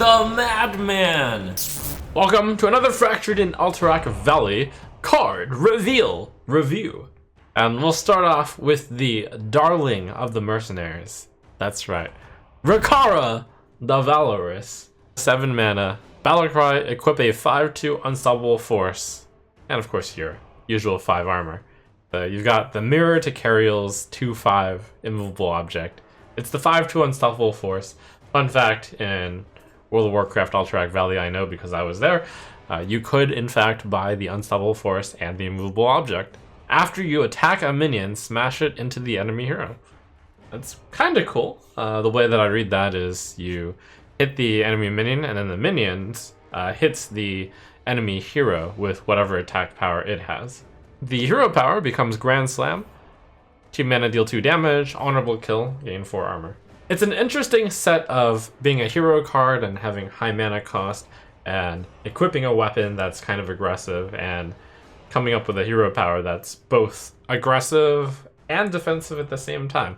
the Madman! Welcome to another Fractured in Alterac Valley card review. And we'll start off with the darling of the mercenaries. That's right. Rokara, the Valorous. 7 mana, Battlecry, equip a 5/2 Unstoppable Force. And of course your usual 5 armor. You've got the Mirror to Cariel's 2/5 immovable object. It's the 5/2 Unstoppable Force. Fun fact, in World of Warcraft Alterac Valley, I know because I was there, you could in fact buy the Unstoppable Force and the immovable object. After you attack a minion, smash it into the enemy hero. That's kind of cool. The way that I read that is you hit the enemy minion, and then the minions hits the enemy hero with whatever attack power it has. The hero power becomes Grand Slam. 2 mana, deal 2 damage, honorable kill, gain 4 armor. It's an interesting set of being a hero card and having high mana cost and equipping a weapon that's kind of aggressive and coming up with a hero power that's both aggressive and defensive at the same time.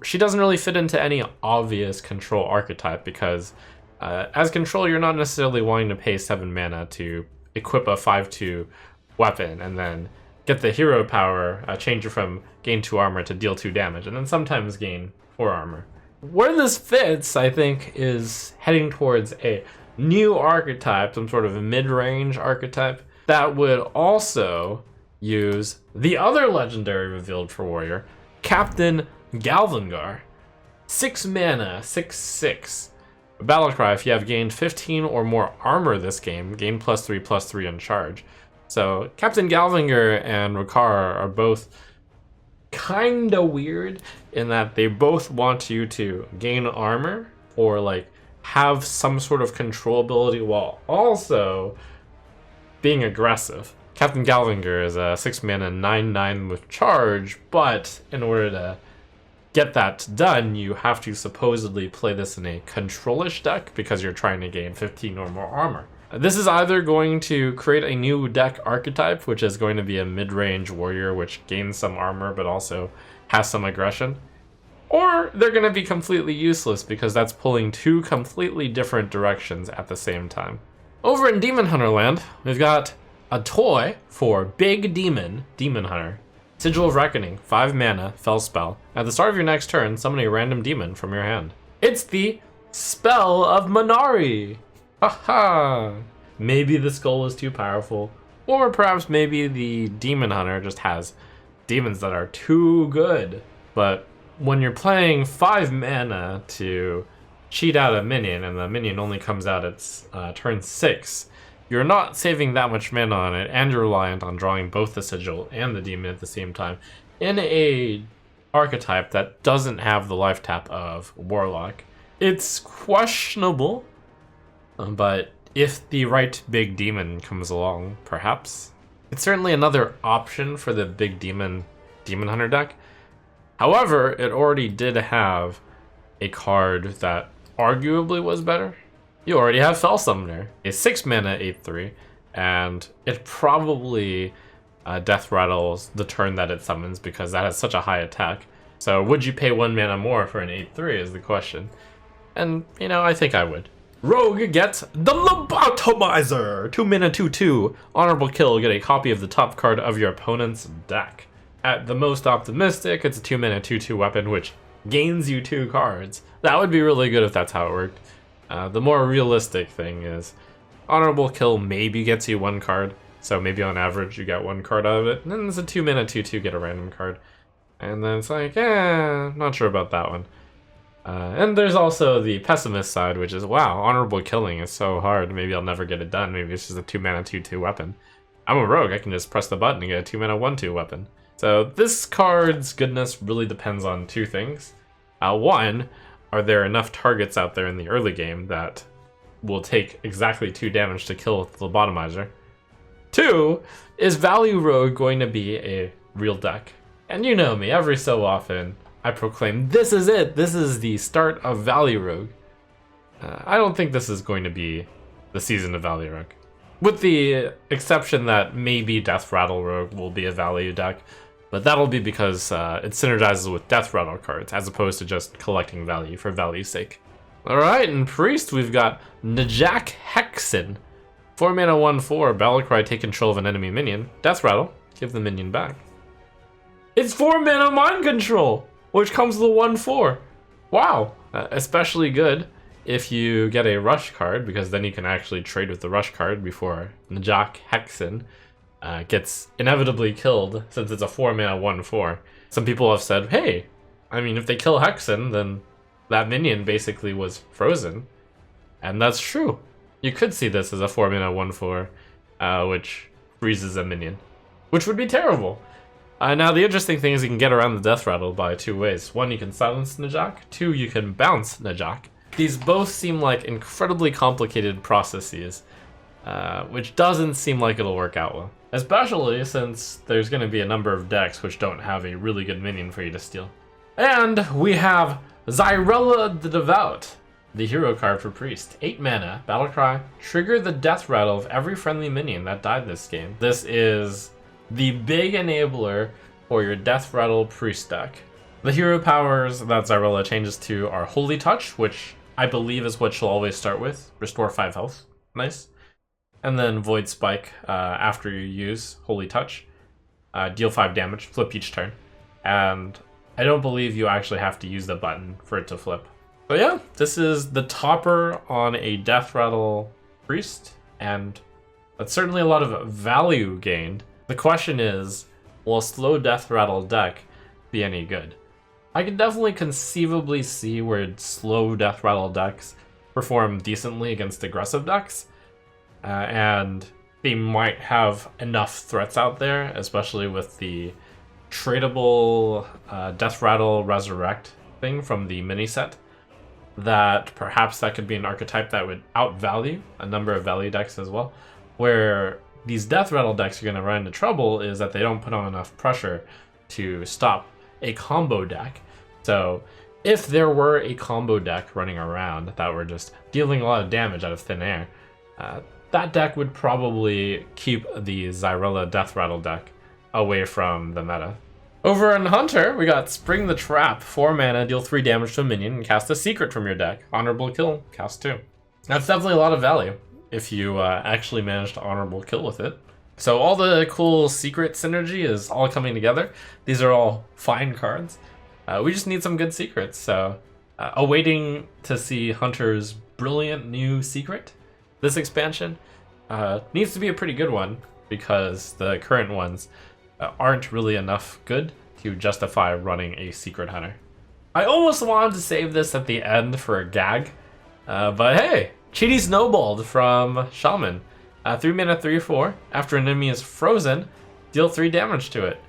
She doesn't really fit into any obvious control archetype because as control, you're not necessarily wanting to pay 7 mana to equip a 5/2 weapon and then get the hero power, change it from gain 2 armor to deal 2 damage, and then sometimes gain 4 armor. Where this fits, I think, is heading towards a new archetype, some sort of a mid-range archetype, that would also use the other legendary revealed for Warrior, Captain Galvangar. 6 mana, 6/6. Battlecry, if you have gained 15 or more armor this game, gain +3/+3 on charge. So Captain Galvangar and Rokara are both kinda weird in that they both want you to gain armor or like have some sort of control ability while also being aggressive. Captain Galvangar is a 6 mana 9/9 with charge, but in order to get that done, you have to supposedly play this in a control-ish deck because you're trying to gain 15 or more armor. This is either going to create a new deck archetype, which is going to be a mid-range warrior which gains some armor but also has some aggression, or they're going to be completely useless because that's pulling 2 completely different directions at the same time. Over in Demon Hunter Land, we've got a toy for Big Demon Hunter. Sigil of Reckoning, 5 mana, fell spell. At the start of your next turn, summon a random demon from your hand. It's the Spell of Manari! Haha! Maybe the skull is too powerful, or perhaps maybe the Demon Hunter just has demons that are too good. But when you're playing 5 mana to cheat out a minion, and the minion only comes out at turn 6, you're not saving that much mana on it, and you're reliant on drawing both the Sigil and the Demon at the same time in a archetype that doesn't have the life tap of Warlock. It's questionable, but if the right big demon comes along, perhaps. It's certainly another option for the big Demon Hunter deck. However, it already did have a card that arguably was better. You already have Fell Summoner, a 6 mana 8/3, and it probably death rattles the turn that it summons because that has such a high attack. So would you pay 1 mana more for an 8/3 is the question. And, you know, I think I would. Rogue gets the Lobotomizer! 2 mana 2/2, honorable kill, get a copy of the top card of your opponent's deck. At the most optimistic, it's a 2 mana 2/2 weapon which gains you 2 cards. That would be really good if that's how it worked. The more realistic thing is honorable kill maybe gets you 1 card, so maybe on average you get 1 card out of it, and then it's a 2 mana 2/2, get a random card. And then it's like, not sure about that one. And there's also the pessimist side, which is, wow, honorable killing is so hard, maybe I'll never get it done, maybe it's just a 2 mana 2/2 weapon. I'm a rogue, I can just press the button and get a 2 mana 1/2 weapon. So this card's goodness really depends on 2 things. One, are there enough targets out there in the early game that will take exactly 2 damage to kill the Lobotomizer? 2, is Value Rogue going to be a real deck? And you know me, every so often I proclaim, this is it, this is the start of Value Rogue. I don't think this is going to be the season of Value Rogue. With the exception that maybe Death Rattle Rogue will be a value deck, but that'll be because it synergizes with Death Rattle cards, as opposed to just collecting value for value's sake. Alright, in Priest, we've got Najak Hexxen. 4 mana 1/4, Battlecry, take control of an enemy minion. Death Rattle, give the minion back. It's 4 mana Mind Control, which comes with a 1/4. Wow, especially good if you get a Rush card, because then you can actually trade with the Rush card before Najak Hexxen gets inevitably killed, since it's a 4 mana 1/4. Some people have said, hey, I mean, if they kill Hexxen, then that minion basically was frozen. And that's true. You could see this as a 4 mana 1/4, which freezes a minion, which would be terrible. Now, the interesting thing is you can get around the Death Rattle by 2 ways. 1, you can silence Najak. 2, you can bounce Najak. These both seem like incredibly complicated processes, which doesn't seem like it'll work out well. Especially since there's going to be a number of decks which don't have a really good minion for you to steal. And we have Xyrella the Devout, the hero card for Priest. 8 mana, Battlecry, trigger the Death Rattle of every friendly minion that died this game. This is the big enabler for your Death Rattle Priest deck. The hero powers that Xyrella changes to are Holy Touch, which I believe is what she'll always start with. Restore 5 health. Nice. And then Void Spike after you use Holy Touch. Deal 5 damage, flip each turn. And I don't believe you actually have to use the button for it to flip. But yeah, this is the topper on a Death Rattle Priest, and that's certainly a lot of value gained. The question is, will a slow Death Rattle deck be any good? I can definitely conceivably see where slow Death Rattle decks perform decently against aggressive decks, and they might have enough threats out there, especially with the tradable Death Rattle Resurrect thing from the mini set, that perhaps that could be an archetype that would outvalue a number of value decks as well. Where these Death Rattle decks are going to run into trouble is that they don't put on enough pressure to stop a combo deck. So if there were a combo deck running around that were just dealing a lot of damage out of thin air, that deck would probably keep the Xyrella Death Rattle deck away from the meta. Over in Hunter, we got Spring the Trap. 4 mana, deal 3 damage to a minion, and cast a secret from your deck. Honorable kill, cast 2. That's definitely a lot of value if you actually manage to honorable kill with it. So all the cool secret synergy is all coming together. These are all fine cards. We just need some good secrets, so awaiting to see Hunter's brilliant new secret. This expansion needs to be a pretty good one, because the current ones aren't really enough good to justify running a secret hunter. I almost wanted to save this at the end for a gag, but hey, Cheaty Snobold from Shaman. 3 mana 3/4. After an enemy is frozen, deal 3 damage to it.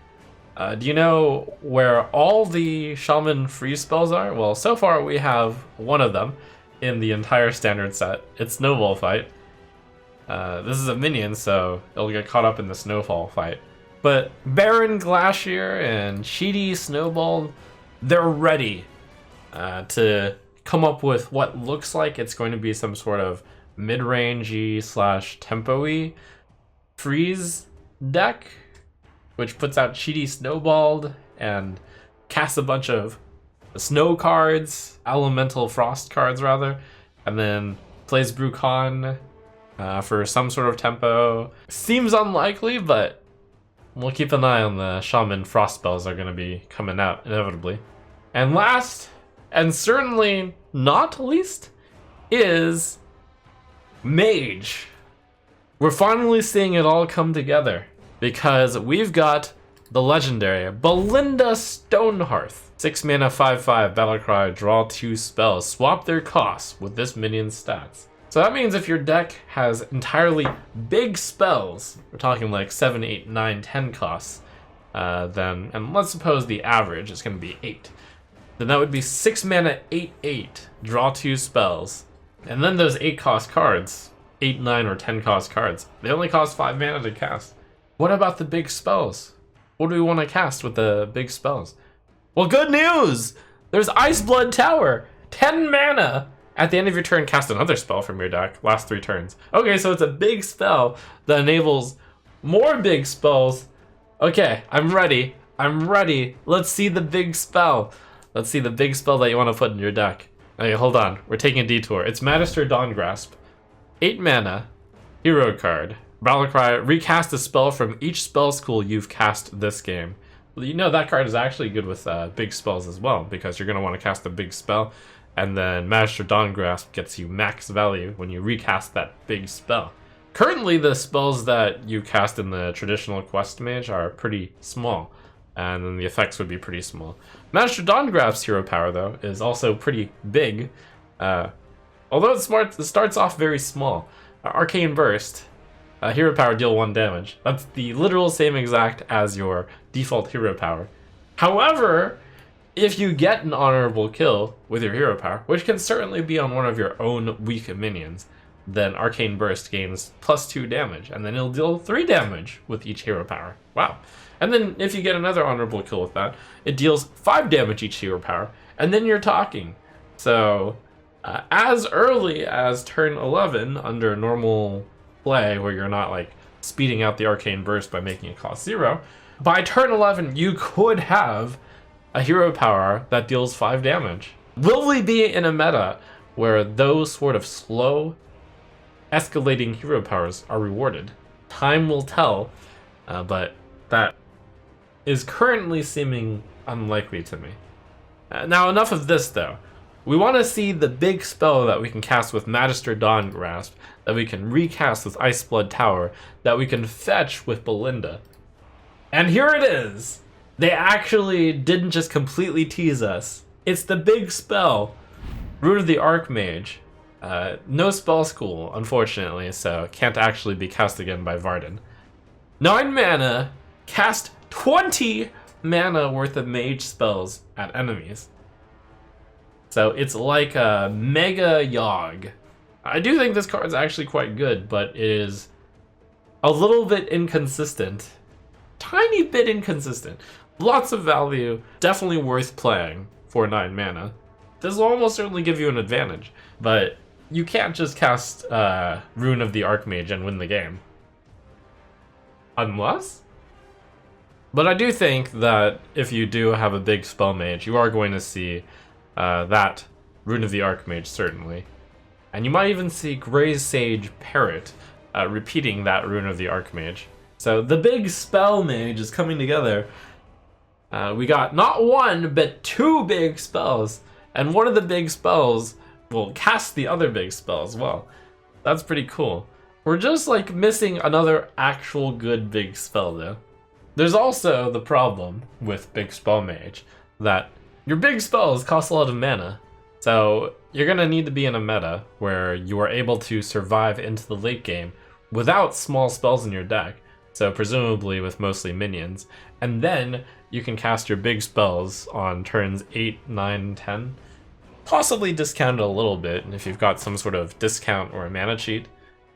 Do you know where all the Shaman freeze spells are? Well, so far we have one of them in the entire standard set. It's Snowball Fight. This is a minion, so it'll get caught up in the Snowfall fight. But Baron Glacier and Cheaty Snobold, they're ready to come up with what looks like it's going to be some sort of mid-rangey / tempo-y freeze deck, which puts out Cheaty Snobold and casts a bunch of snow cards, elemental frost cards rather, and then plays Brucon for some sort of tempo. Seems unlikely, but we'll keep an eye on the Shaman frost spells that are going to be coming out inevitably. And last, and certainly not least, is Mage. We're finally seeing it all come together, because we've got the legendary Balinda Stonehearth. 6 mana 5/5, Battlecry, draw 2 spells, swap their costs with this minion's stats. So that means if your deck has entirely big spells, we're talking like 7, 8, 9, 10 costs, then, and let's suppose the average is going to be 8, then that would be 6 mana 8/8, draw 2 spells. And then those 8 cost cards, 8, 9, or 10 cost cards, they only cost 5 mana to cast. What about the big spells? What do we want to cast with the big spells? Well, good news! There's Iceblood Tower! 10 mana! At the end of your turn, cast another spell from your deck. Last 3 turns. Okay, so it's a big spell that enables more big spells. Okay, I'm ready. I'm ready. Let's see the big spell. Let's see the big spell that you want to put in your deck. Okay, hold on. We're taking a detour. It's Magister Dawngrasp. 8 mana, hero card. Battle Cry, recast a spell from each spell school you've cast this game. Well, you know that card is actually good with big spells as well, because you're going to want to cast a big spell, and then Magister Dawngrasp gets you max value when you recast that big spell. Currently, the spells that you cast in the traditional Quest Mage are pretty small, and then the effects would be pretty small. Magister Dawngrasp's hero power, though, is also pretty big, although it starts off very small. Arcane Burst, hero power, deal 1 damage. That's the literal same exact as your default hero power. However, if you get an honorable kill with your hero power, which can certainly be on one of your own weak minions, then Arcane Burst gains +2 damage, and then it'll deal 3 damage with each hero power. Wow. And then if you get another honorable kill with that, it deals 5 damage each hero power, and then you're talking. So, as early as turn 11, under normal play, where you're not like speeding out the Arcane Burst by making it cost 0, by turn 11, you could have a hero power that deals 5 damage. Will we be in a meta where those sort of slow, escalating hero powers are rewarded? Time will tell, but that is currently seeming unlikely to me. Now, enough of this, though. We want to see the big spell that we can cast with Magister Dawngrasp, that we can recast with Iceblood Tower, that we can fetch with Balinda. And here it is! They actually didn't just completely tease us. It's the big spell, Rune of the Archmage. No spell school, unfortunately, so can't actually be cast again by Varden. 9 mana, cast 20 mana worth of mage spells at enemies. So it's like a mega Yogg. I do think this card is actually quite good, but it is a little bit inconsistent. Tiny bit inconsistent. Lots of value, definitely worth playing for 9 mana. This will almost certainly give you an advantage, but you can't just cast Rune of the Archmage and win the game. Unless? But I do think that if you do have a big spell mage, you are going to see that Rune of the Archmage, certainly. And you might even see Grey's Sage Parrot repeating that Rune of the Archmage. So the big spell mage is coming together. We got not 1, but 2 big spells. And one of the big spells will cast the other big spell as well. That's pretty cool. We're just like missing another actual good big spell, though. There's also the problem with big spell mage that your big spells cost a lot of mana. So you're gonna need to be in a meta where you are able to survive into the late game without small spells in your deck. So presumably with mostly minions. And then you can cast your big spells on turns 8, 9, 10. Possibly discounted a little bit if you've got some sort of discount or a mana cheat.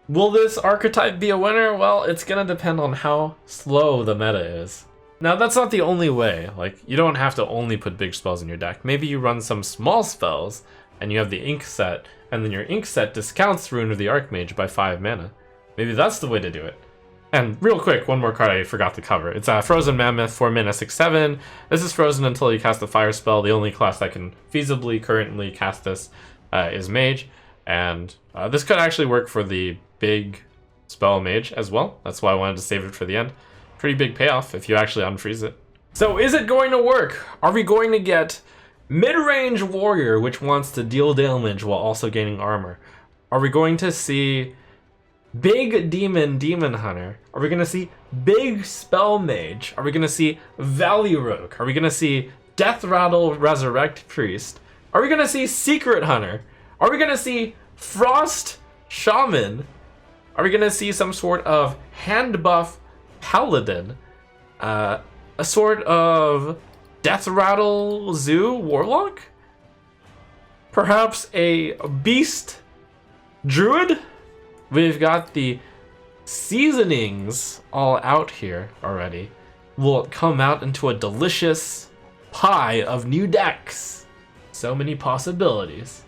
Will this archetype be a winner? Well, it's gonna depend on how slow the meta is. Now, that's not the only way. Like, you don't have to only put big spells in your deck. Maybe you run some small spells, and you have the ink set, and then your ink set discounts Rune of the Archmage by 5 mana. Maybe that's the way to do it. And real quick, one more card I forgot to cover. It's Frozen Mammoth, 4 mana, 6/7. This is frozen until you cast a fire spell. The only class that can feasibly currently cast this is Mage. And this could actually work for the big spell Mage as well. That's why I wanted to save it for the end. Pretty big payoff if you actually unfreeze it. So is it going to work? Are we going to get mid-range warrior, which wants to deal damage while also gaining armor? Are we going to see big demon hunter? Are we going to see big spell mage? Are we going to see Valorous? Are we going to see death rattle resurrect priest? Are we going to see secret hunter? Are we going to see frost shaman? Are we going to see some sort of hand buff paladin? A sort of death rattle zoo warlock? Perhaps a beast druid? We've got the seasonings all out here already. Will it come out into a delicious pie of new decks? So many possibilities.